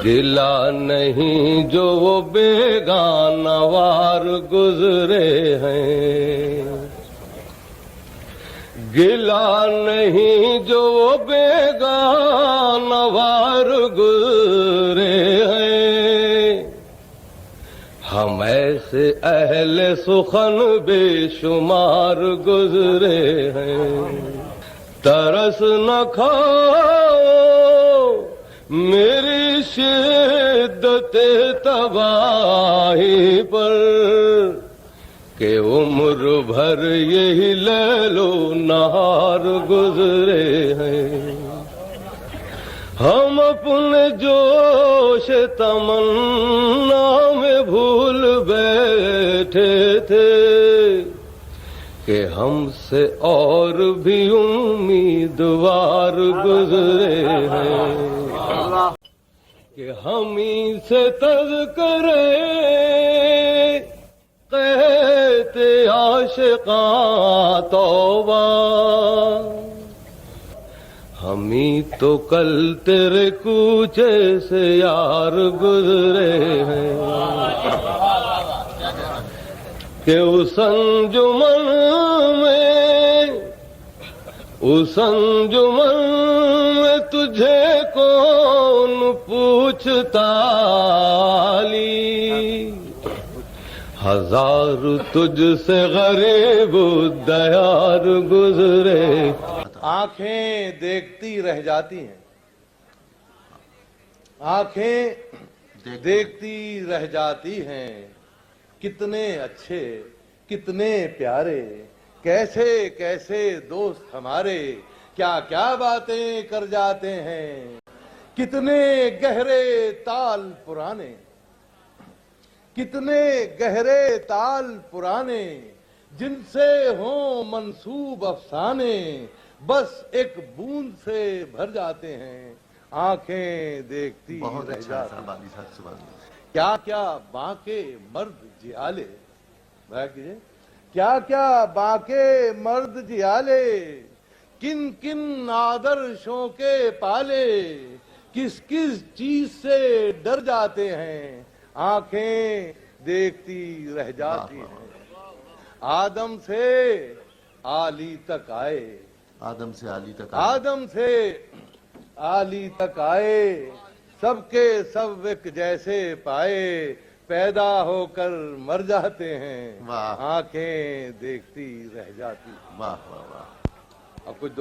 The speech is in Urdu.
گلا نہیں جو وہ بیگانہ وار گزرے ہیں، گلا نہیں جو وہ بیگانہ وار گزرے ہیں، ہم ایسے اہل سخن بے شمار گزرے ہیں۔ ترس نہ کھاؤ میری شدت تباہی پر، کہ عمر بھر یہی لیل و نہار گزرے ہیں۔ ہم اپنے جوش تمنا میں بھول بیٹھے تھے کہ ہم سے اور بھی امیدوار گزرے ہیں، کہ ہم ہی سے تذکرے کہتے عاشقاں توبہ، ہم ہی تو کل تیرے کوچے سے یار گزرے ہیں، کہ اس انجمن میں تجھے کون پوچھتا علی، ہزار تجھ سے غریب دیار گزرے۔ آنکھیں دیکھتی رہ جاتی ہیں، آنکھیں دیکھتی رہ جاتی ہیں، کتنے اچھے کتنے پیارے، کیسے کیسے دوست ہمارے، کیا کیا باتیں کر جاتے ہیں، کتنے گہرے تال پرانے، کتنے گہرے تال پرانے، جن سے ہوں منسوب افسانے، بس ایک بوند سے بھر جاتے ہیں، آنکھیں دیکھتی رہ جاتی ہیں۔ کیا کیا باnkے مرد جیالے، کیا کیا باnkے مرد جیالے، کن کن آدرشوں کے پالے، کس کس چیز سے ڈر جاتے ہیں، آنکھیں دیکھتی رہ جاتی ہیں۔ آدم سے عالی تک آئے، آدم سے عالی تک آئے، سب کے سب ایک جیسے پائے، پیدا ہو کر مر جاتے ہیں، آنکھیں دیکھتی رہ جاتی ہیں۔ واہ واہ واہ۔ اب کچھ